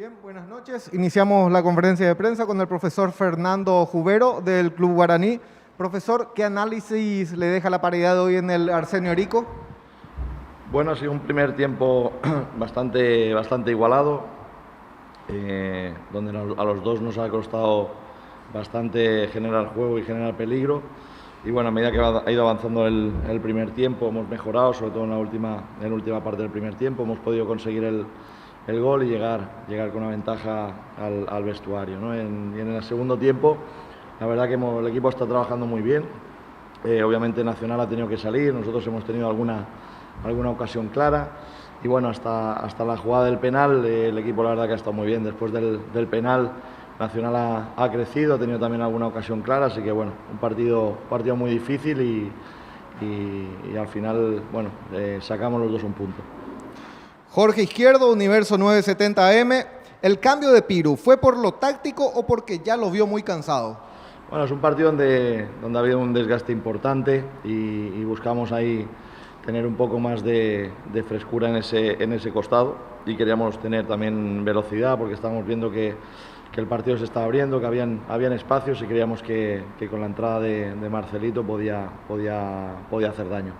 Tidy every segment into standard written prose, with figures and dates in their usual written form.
Bien, buenas noches. Iniciamos la conferencia de prensa con el profesor Fernando Jubero del Club Guaraní. Profesor, ¿qué análisis le deja la paridad de hoy en el Arsenio Erico? Bueno, ha sido un primer tiempo bastante igualado, donde a los dos nos ha costado bastante generar juego y generar peligro. Y bueno, a medida que ha ido avanzando el primer tiempo, hemos mejorado, sobre todo en la última parte del primer tiempo. Hemos podido conseguir el gol y llegar con una ventaja al vestuario, ¿no? Y en el segundo tiempo, la verdad que el equipo está trabajando muy bien. Obviamente Nacional ha tenido que salir, nosotros hemos tenido alguna ocasión clara. Y bueno, hasta la jugada del penal, el equipo la verdad que ha estado muy bien. Después del penal, Nacional ha crecido, ha tenido también alguna ocasión clara, así que bueno, un partido muy difícil y al final, bueno, sacamos los dos un punto. Jorge Izquierdo, Universo 970M. ¿El cambio de Piru fue por lo táctico o porque ya lo vio muy cansado? Bueno, es un partido donde ha habido un desgaste importante y buscamos ahí tener un poco más de frescura en ese costado, y queríamos tener también velocidad porque estábamos viendo que el partido se estaba abriendo, que habían espacios, y creíamos que con la entrada de Marcelito podía hacer daño.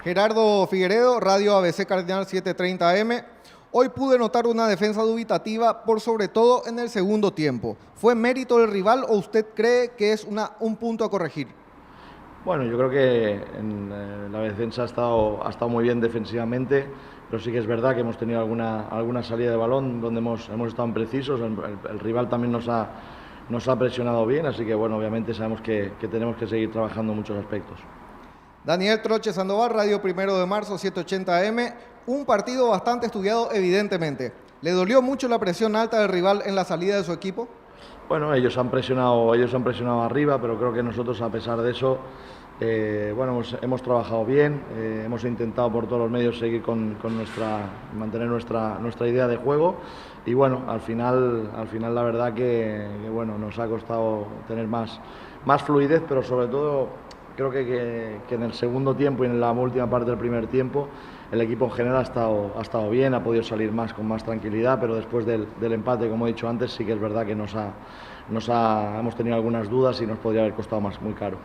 Gerardo Figueredo, Radio ABC Cardenal 730M. Hoy pude notar una defensa dubitativa, por sobre todo en el segundo tiempo. ¿Fue mérito del rival o usted cree que es un punto a corregir? Bueno, yo creo que la defensa ha estado muy bien defensivamente, pero sí que es verdad que hemos tenido alguna salida de balón donde hemos estado imprecisos. El rival también nos ha presionado bien, así que bueno, obviamente sabemos que tenemos que seguir trabajando en muchos aspectos. Daniel Troche Sandoval, Radio 1 de marzo 780M. Un partido bastante estudiado, evidentemente. ¿Le dolió mucho la presión alta del rival en la salida de su equipo? Bueno, ellos han presionado arriba, pero creo que nosotros, a pesar de eso, bueno, hemos trabajado bien, hemos intentado por todos los medios seguir mantener nuestra idea de juego, y bueno, al final la verdad que bueno, nos ha costado tener más fluidez, pero sobre todo creo que en el segundo tiempo y en la última parte del primer tiempo el equipo en general ha estado bien, ha podido salir con más tranquilidad, pero después del empate, como he dicho antes, sí que es verdad que hemos tenido algunas dudas y nos podría haber costado muy caro.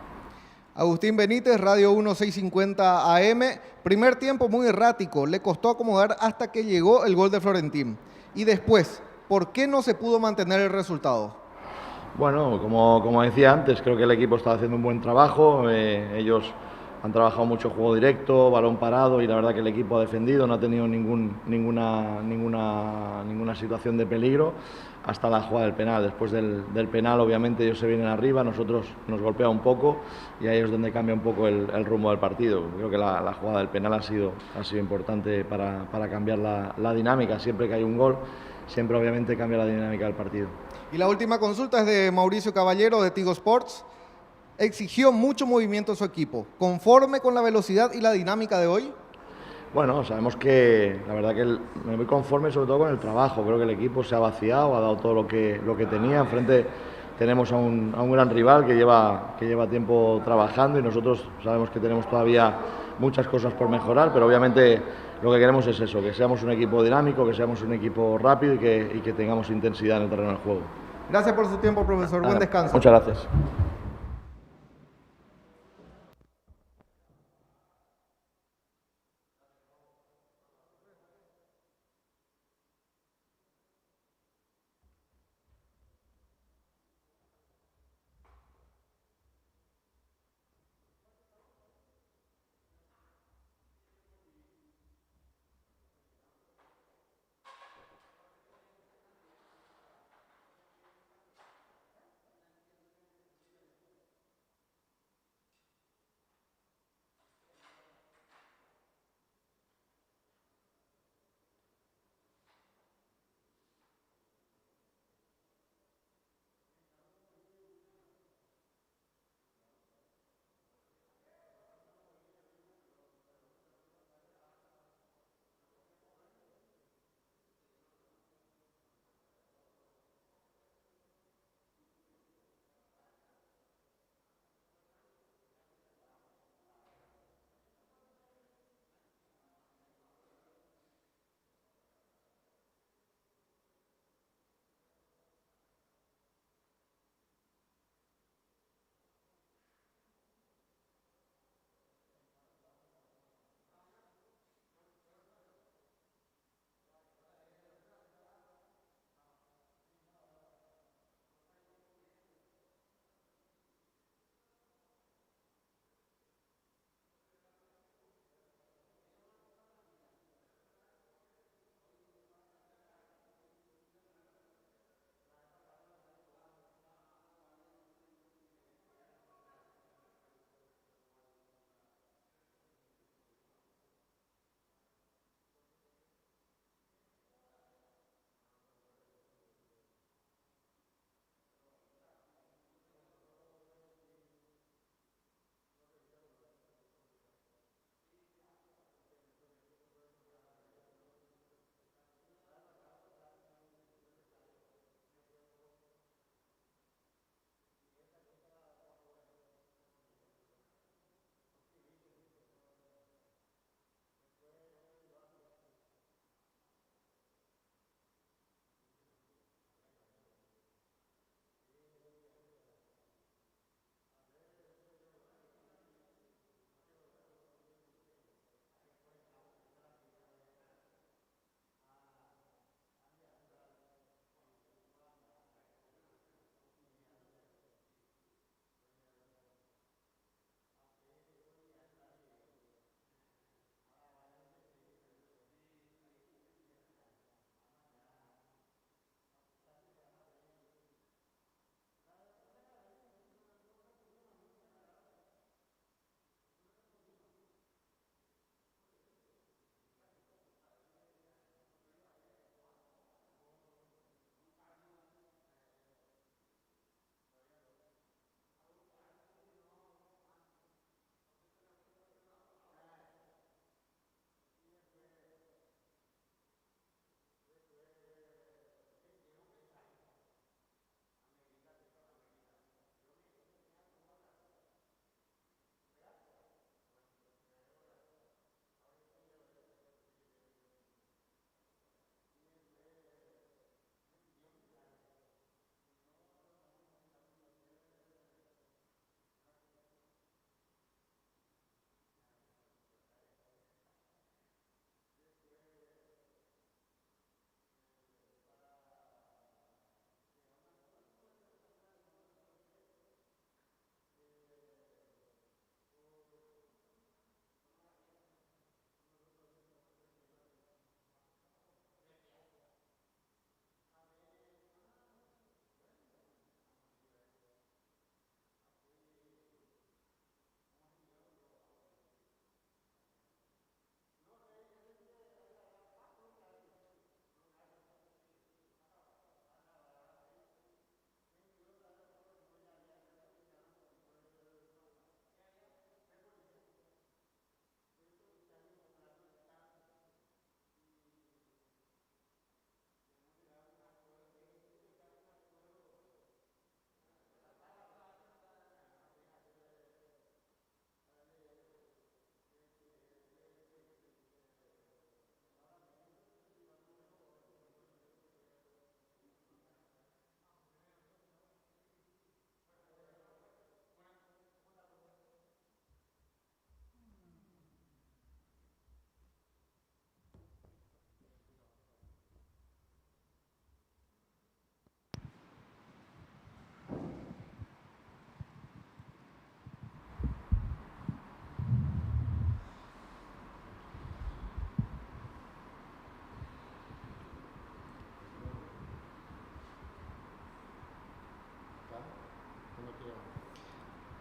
Agustín Benítez, Radio 1650 AM. Primer tiempo muy errático, le costó acomodar hasta que llegó el gol de Florentín. Y después, ¿por qué no se pudo mantener el resultado? Bueno, como decía antes, creo que el equipo está haciendo un buen trabajo. Ellos han trabajado mucho juego directo, balón parado, y la verdad que el equipo ha defendido, no ha tenido ninguna situación de peligro hasta la jugada del penal. Después del penal, obviamente, ellos se vienen arriba, nosotros nos golpea un poco, y ahí es donde cambia un poco el rumbo del partido. Creo que la jugada del penal ha sido importante para cambiar la dinámica. Siempre que hay un gol, siempre obviamente cambia la dinámica del partido. Y la última consulta es de Mauricio Caballero, de Tigo Sports. Exigió mucho movimiento a su equipo. ¿Conforme con la velocidad y la dinámica de hoy? Bueno, sabemos que la verdad que me voy conforme sobre todo con el trabajo. Creo que el equipo se ha vaciado, ha dado todo lo que tenía. Enfrente tenemos a un gran rival que lleva tiempo trabajando, y nosotros sabemos que tenemos todavía muchas cosas por mejorar, pero obviamente lo que queremos es eso, que seamos un equipo dinámico, que seamos un equipo rápido y que tengamos intensidad en el terreno del juego. Gracias por su tiempo, profesor. Buen descanso. Muchas gracias.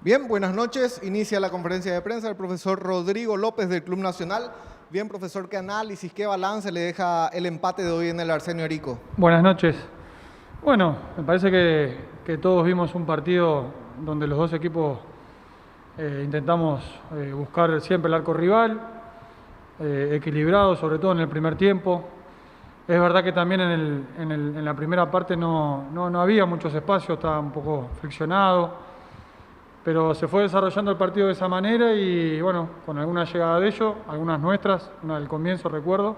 Bien, buenas noches. Inicia la conferencia de prensa el profesor Rodrigo López del Club Nacional. Bien, profesor, ¿qué análisis, qué balance le deja el empate de hoy en el Arsenio Arico? Buenas noches. Bueno, me parece que todos vimos un partido donde los dos equipos intentamos buscar siempre el arco rival, equilibrado, sobre todo en el primer tiempo. Es verdad que también en la primera parte no había muchos espacios, estaba un poco friccionado. Pero se fue desarrollando el partido de esa manera y bueno, con alguna llegada de ellos, algunas nuestras, una del comienzo recuerdo,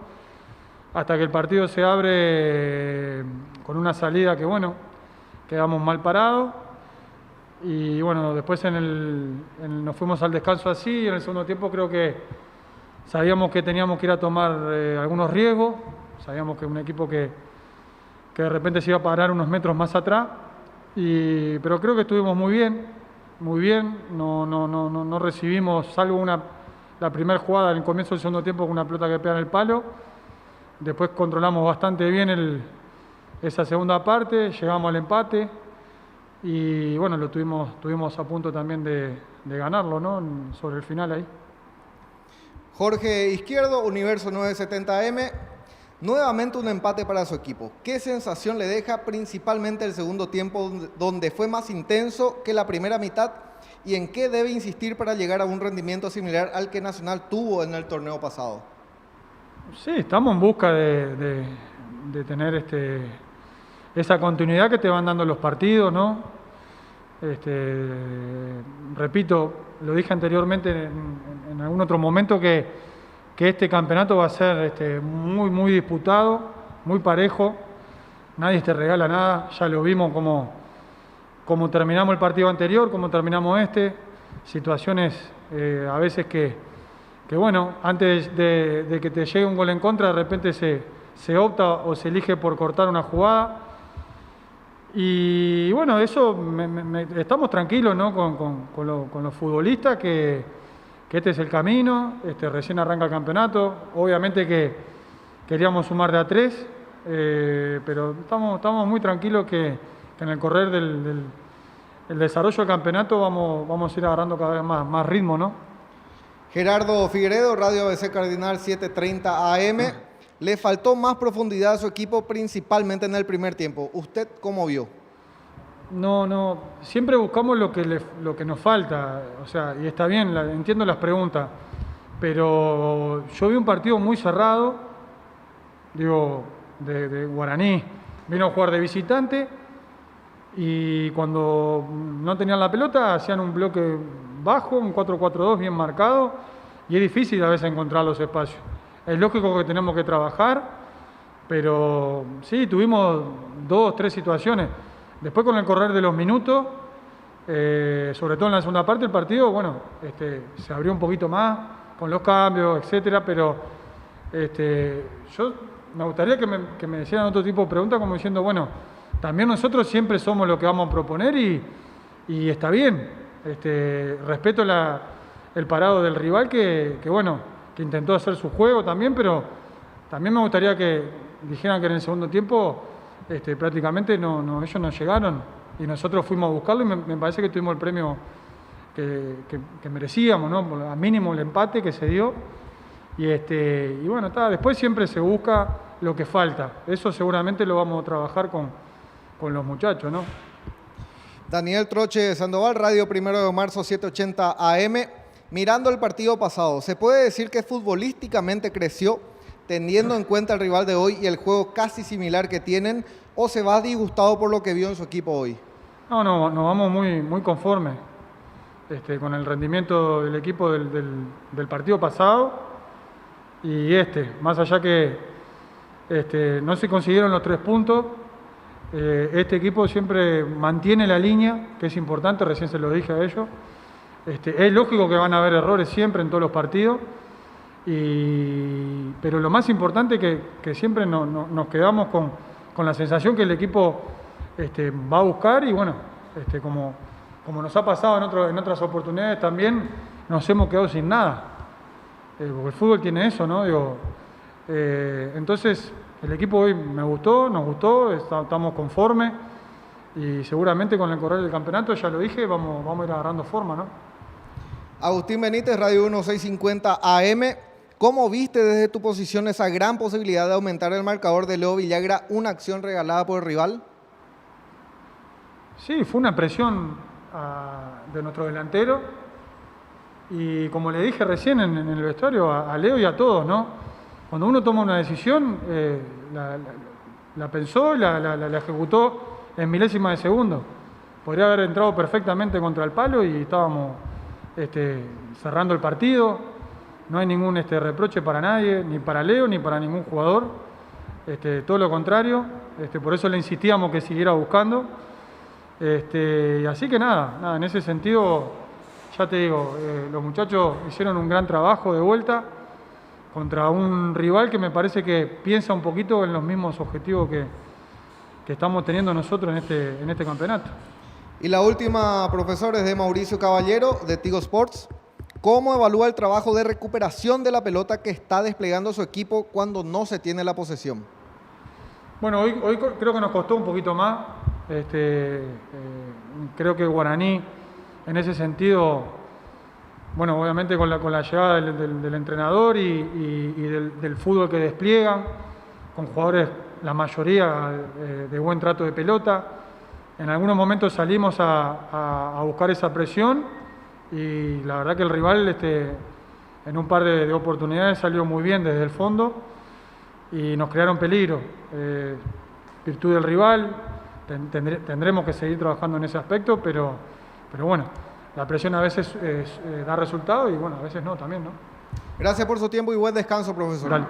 hasta que el partido se abre con una salida que bueno, quedamos mal parados y bueno, después nos fuimos al descanso así y en el segundo tiempo creo que sabíamos que teníamos que ir a tomar algunos riesgos, sabíamos que un equipo que de repente se iba a parar unos metros más atrás, pero creo que estuvimos muy bien, no recibimos, salvo la primera jugada en el comienzo del segundo tiempo con una pelota que pega en el palo. Después controlamos bastante bien esa segunda parte, llegamos al empate y bueno, tuvimos a punto también de ganarlo, ¿no? Sobre el final ahí. Jorge Izquierdo, Universo 970M. Nuevamente un empate para su equipo. ¿Qué sensación le deja principalmente el segundo tiempo donde fue más intenso que la primera mitad? ¿Y en qué debe insistir para llegar a un rendimiento similar al que Nacional tuvo en el torneo pasado? Sí, estamos en busca de tener esa continuidad que te van dando los partidos, ¿no? Repito, lo dije anteriormente en algún otro momento que este campeonato va a ser muy disputado, muy parejo, nadie te regala nada, ya lo vimos como terminamos el partido anterior, como terminamos situaciones a veces que bueno, antes de que te llegue un gol en contra, de repente se opta o se elige por cortar una jugada. Y bueno, eso estamos tranquilos, ¿no? con los futbolistas que este es el camino, recién arranca el campeonato. Obviamente que queríamos sumar de a 3, pero estamos muy tranquilos que en el correr del desarrollo del campeonato vamos a ir agarrando cada vez más ritmo, ¿no? Gerardo Figueredo, Radio ABC Cardinal 730 AM. Le faltó más profundidad a su equipo, principalmente en el primer tiempo. ¿Usted cómo vio? No, siempre buscamos lo que nos falta, o sea, y está bien, entiendo las preguntas, pero yo vi un partido muy cerrado, de Guaraní, vino a jugar de visitante y cuando no tenían la pelota hacían un bloque bajo, un 4-4-2 bien marcado y es difícil a veces encontrar los espacios. Es lógico que tenemos que trabajar, pero sí, tuvimos 2-3 situaciones. Después con el correr de los minutos, sobre todo en la segunda parte del partido, bueno, se abrió un poquito más con los cambios, etcétera, pero yo me gustaría que me hicieran otro tipo de preguntas como diciendo, bueno, también nosotros siempre somos lo que vamos a proponer y está bien. Respeto el parado del rival que intentó hacer su juego también, pero también me gustaría que dijeran que en el segundo tiempo prácticamente ellos no llegaron y nosotros fuimos a buscarlo y me parece que tuvimos el premio que merecíamos, ¿no? A mínimo el empate que se dio y bueno, después siempre se busca lo que falta. Eso seguramente lo vamos a trabajar con los muchachos, ¿no? Daniel Troche Sandoval, Radio 1 de marzo 780 AM. Mirando el partido pasado, ¿se puede decir que futbolísticamente creció teniendo en cuenta el rival de hoy y el juego casi similar que tienen, o se va disgustado por lo que vio en su equipo hoy? No, nos vamos muy conformes con el rendimiento del equipo del partido pasado y más allá que no se consiguieron los 3 puntos, este equipo siempre mantiene la línea, que es importante, recién se lo dije a ellos. Es lógico que van a haber errores siempre en todos los partidos, pero lo más importante es que siempre nos quedamos con la sensación que el equipo va a buscar y bueno, como nos ha pasado en otras oportunidades también, nos hemos quedado sin nada. Porque el fútbol tiene eso, ¿no? Entonces, el equipo hoy nos gustó, estamos conformes. y seguramente con el correr del campeonato, ya lo dije, vamos a ir agarrando forma, ¿no? Agustín Benítez, Radio 1650 AM. ¿Cómo viste desde tu posición esa gran posibilidad de aumentar el marcador de Leo Villagra, una acción regalada por el rival? Sí, fue una presión de nuestro delantero y como le dije recién en el vestuario a Leo y a todos, ¿no? Cuando uno toma una decisión, la pensó y la ejecutó en milésima de segundo. Podría haber entrado perfectamente contra el palo y estábamos cerrando el partido. No hay ningún reproche para nadie, ni para Leo, ni para ningún jugador. Todo lo contrario. Por eso le insistíamos que siguiera buscando. Y así que nada, en ese sentido, ya te digo, los muchachos hicieron un gran trabajo de vuelta contra un rival que me parece que piensa un poquito en los mismos objetivos que estamos teniendo nosotros en este campeonato. Y la última, profesor, es de Mauricio Caballero, de Tigo Sports. ¿Cómo evalúa el trabajo de recuperación de la pelota que está desplegando su equipo cuando no se tiene la posesión? Bueno, hoy creo que nos costó un poquito más. Creo que Guaraní, en ese sentido, bueno, obviamente con la llegada del entrenador y del fútbol que despliegan, con jugadores, la mayoría, de buen trato de pelota. En algunos momentos salimos a buscar esa presión y la verdad que el rival en un par de oportunidades salió muy bien desde el fondo y nos crearon peligro. Virtud del rival, tendremos que seguir trabajando en ese aspecto, pero bueno, la presión a veces da resultado y bueno, a veces no también, ¿no? Gracias por su tiempo y buen descanso, profesor. Dale.